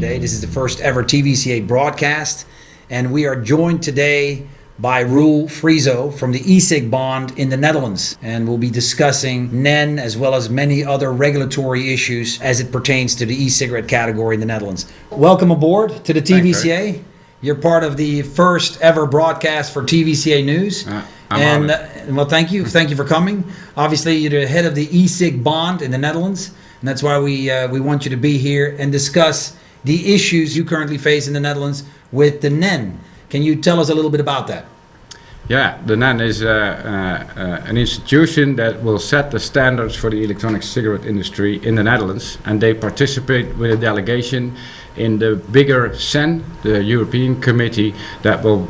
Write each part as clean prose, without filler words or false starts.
today. This is the first ever TVECA broadcast, and we are joined today by Roel Fresow from the e-cig bond in the Netherlands. And we'll be discussing NEN as well as many other regulatory issues as it pertains to the e-cigarette category in the Netherlands. Welcome aboard to the TVECA. You're part of the first ever broadcast for TVECA News. Well, thank you. Thank you for coming. Obviously, you're the head of the e-cig bond in the Netherlands. And that's why we want you to be here and discuss the issues you currently face in the Netherlands with the NEN. Can you tell us a little bit about that? Yeah, the NEN is an institution that will set the standards for the electronic cigarette industry in the Netherlands, and they participate with a delegation in the bigger CEN, the European Committee, that will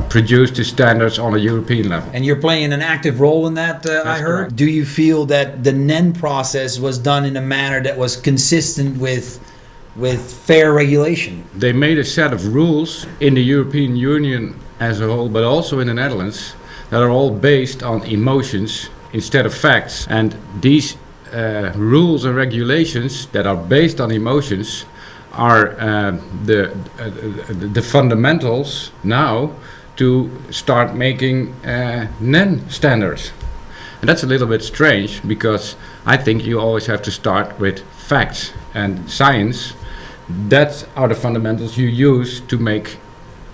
produce the standards on a European level. And you're playing an active role in that, I heard. Correct. Do you feel that the NEN process was done in a manner that was consistent with fair regulation? They made a set of rules in the European Union as a whole, but also in the Netherlands, that are all based on emotions instead of facts. And these rules and regulations that are based on emotions are the fundamentals now to start making NEN standards. And that's a little bit strange, because I think you always have to start with facts and science. That are the fundamentals you use to make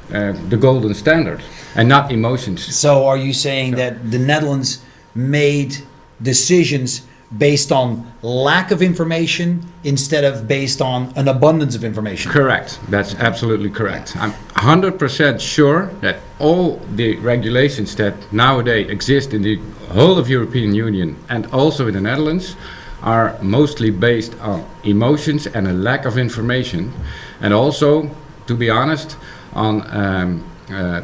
the golden standard, and not emotions. So are you saying that the Netherlands made decisions based on lack of information instead of based on an abundance of information? Correct. That's absolutely correct. I'm 100% sure that all the regulations that nowadays exist in the whole of European Union and also in the Netherlands are mostly based on emotions and a lack of information, and also, to be honest, on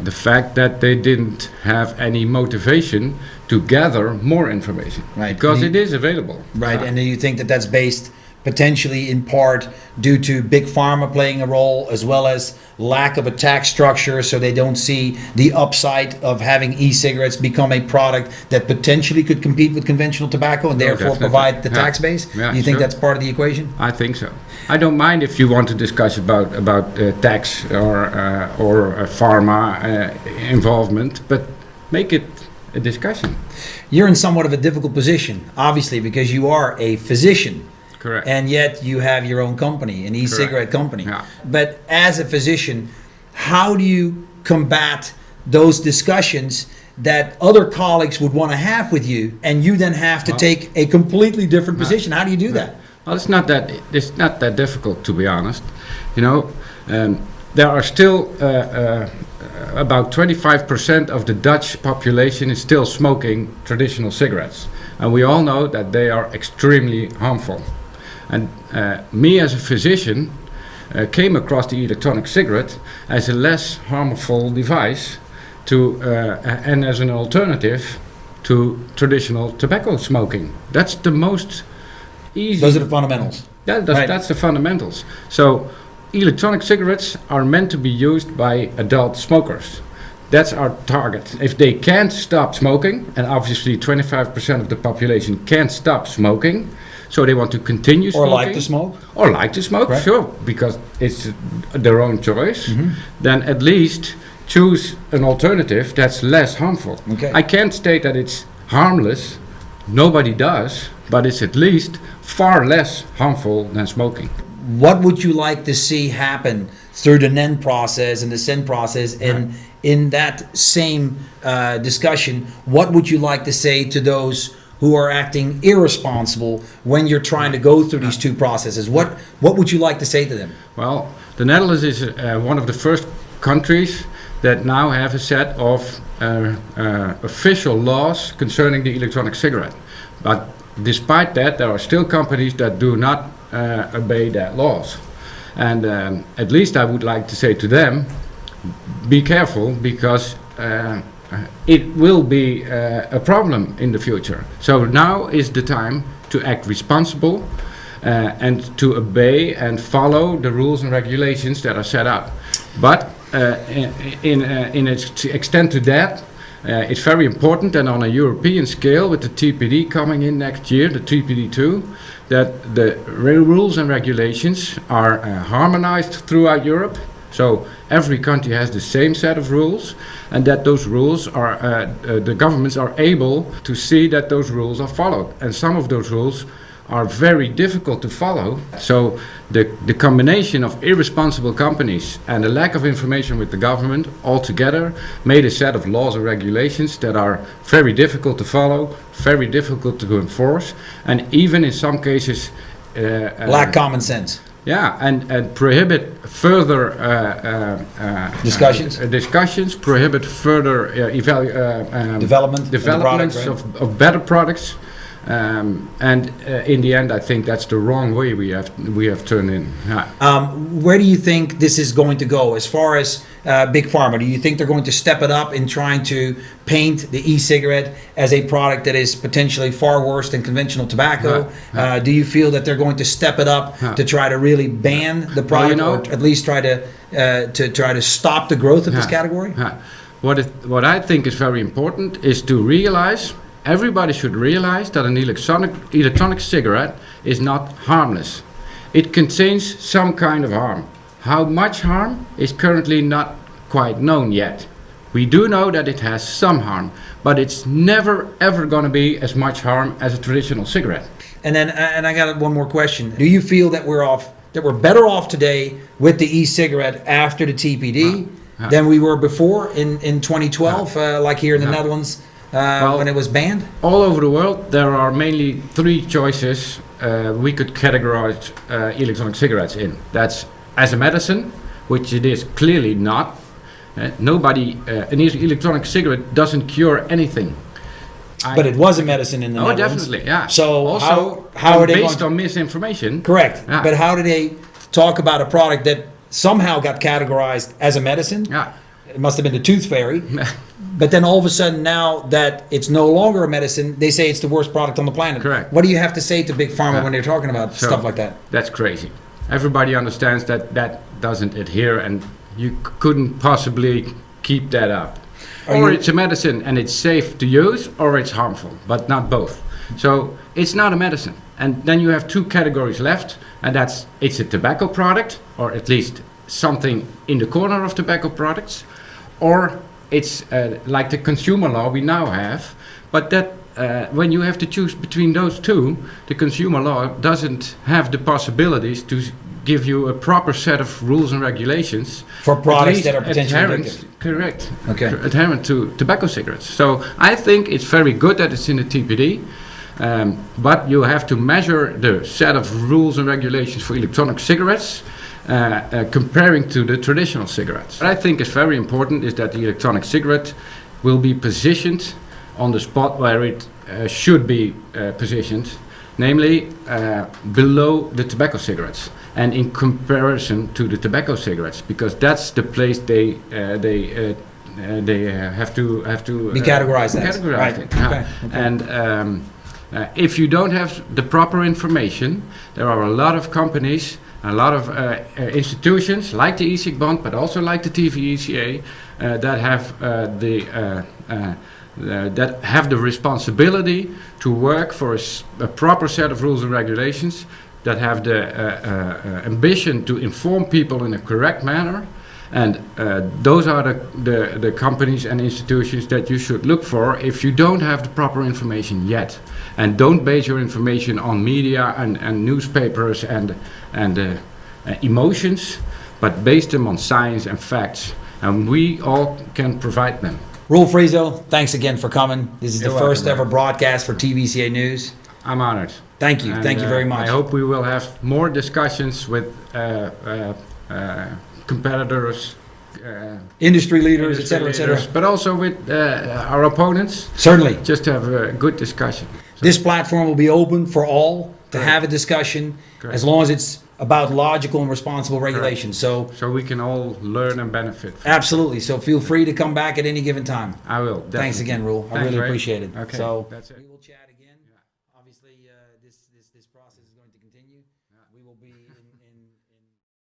the fact that they didn't have any motivation to gather more information, right? Because it is available, right? And do you think that that's based potentially in part due to big pharma playing a role, as well as lack of a tax structure, so they don't see the upside of having e-cigarettes become a product that potentially could compete with conventional tobacco and therefore definitely provide the tax base? Yeah, you think sure. That's part of the equation? I think so. I don't mind if you want to discuss about tax or pharma involvement, but make it a discussion. You're in somewhat of a difficult position, obviously, because you are a physician. Correct. And yet you have your own company, an e-cigarette company. Yeah. But as a physician, how do you combat those discussions that other colleagues would want to have with you, and you then have to take a completely different position? How do you do that? Well, it's not that difficult, to be honest. You know, there are still about 25% of the Dutch population is still smoking traditional cigarettes, and we all know that they are extremely harmful. And me as a physician came across the electronic cigarette as a less harmful device and as an alternative to traditional tobacco smoking. That's the most easy. Those are the fundamentals. That's the fundamentals. So electronic cigarettes are meant to be used by adult smokers. That's our target. If they can't stop smoking, and obviously 25% of the population can't stop smoking, so they want to continue smoking. Or like to smoke. Or like to smoke, right. Sure, because it's their own choice. Mm-hmm. Then at least choose an alternative that's less harmful. Okay. I can't state that it's harmless. Nobody does, but it's at least far less harmful than smoking. What would you like to see happen through the NEN process and the CEN process? And in that same discussion, what would you like to say to those who are acting irresponsible when you're trying to go through these two processes? What would you like to say to them? Well, the Netherlands is one of the first countries that now have a set of official laws concerning the electronic cigarette. But despite that, there are still companies that do not obey that laws. And at least I would like to say to them, be careful, because it will be a problem in the future. So now is the time to act responsible and to obey and follow the rules and regulations that are set up. But in its extent to that, It's very important, and on a European scale, with the TPD coming in next year, the TPD2, that the rules and regulations are harmonized throughout Europe. So every country has the same set of rules, and that those rules are, the governments are able to see that those rules are followed. And some of those rules are very difficult to follow. So the combination of irresponsible companies and the lack of information with the government altogether made a set of laws and regulations that are very difficult to follow, very difficult to enforce, and even in some cases lack common sense. Yeah, and prohibit further discussions, prohibit further developments of better products. And in the end, I think that's the wrong way we have turned in. Where do you think this is going to go as far as Big Pharma? Do you think they're going to step it up in trying to paint the e-cigarette as a product that is potentially far worse than conventional tobacco? Do you feel that they're going to step it up to try to really ban the product, or at least try to stop the growth of this category? What I think is very important is to realize. Everybody should realize that an electronic cigarette is not harmless. It contains some kind of harm. How much harm is currently not quite known yet. We do know that it has some harm, but it's never ever going to be as much harm as a traditional cigarette. And then, and I got one more question. Do you feel that we're better off today with the e-cigarette after the TPD than we were before in 2012, like here in the Netherlands? When it was banned? All over the world, there are mainly three choices we could categorize electronic cigarettes in. That's as a medicine, which it is clearly not. An electronic cigarette doesn't cure anything. But it was a medicine in the Netherlands. Definitely, yeah. So also, how are they based on misinformation? Correct. Yeah. But how do they talk about a product that somehow got categorized as a medicine? Yeah. It must have been the Tooth Fairy. But then all of a sudden, now that it's no longer a medicine, they say it's the worst product on the planet. Correct. What do you have to say to Big Pharma when they're talking about stuff like that? That's crazy. Everybody understands that doesn't adhere, and you couldn't possibly keep that up. It's a medicine and it's safe to use, or it's harmful, but not both. So it's not a medicine. And then you have two categories left, and that's it's a tobacco product, or at least something in the corner of tobacco products, or it's like the consumer law we now have, but that when you have to choose between those two, the consumer law doesn't have the possibilities to give you a proper set of rules and regulations for products that are potentially addictive. Correct. Okay. Adherent to tobacco cigarettes. So I think it's very good that it's in the TPD, but you have to measure the set of rules and regulations for electronic cigarettes comparing to the traditional cigarettes. What I think is very important is that the electronic cigarette will be positioned on the spot where it should be positioned, namely below the tobacco cigarettes and in comparison to the tobacco cigarettes, because that's the place they have to be categorized as. Right. Okay. And if you don't have the proper information, there are a lot of companies, a lot of institutions like the e-cig bond, but also like the TVECA, that have the responsibility to work for a proper set of rules and regulations, that have the ambition to inform people in a correct manner. And those are the companies and institutions that you should look for if you don't have the proper information yet. And don't base your information on media and newspapers and emotions, but base them on science and facts. And we all can provide them. Roel Fresow, thanks again for coming. This is You're the first welcome, ever broadcast for TVECA News. I'm honored. Thank you. And, thank you very much. I hope we will have more discussions with competitors, industry leaders, etc., but also with our opponents. Certainly. Just to have a good discussion. So this platform will be open for all to have a discussion, as long as it's about logical and responsible regulation. So we can all learn and benefit. Absolutely. So feel free to come back at any given time. I will. Definitely. Thanks again, Roel. I really appreciate it. Okay. So that's it. we will chat again. Obviously, this process is going to continue. We will be in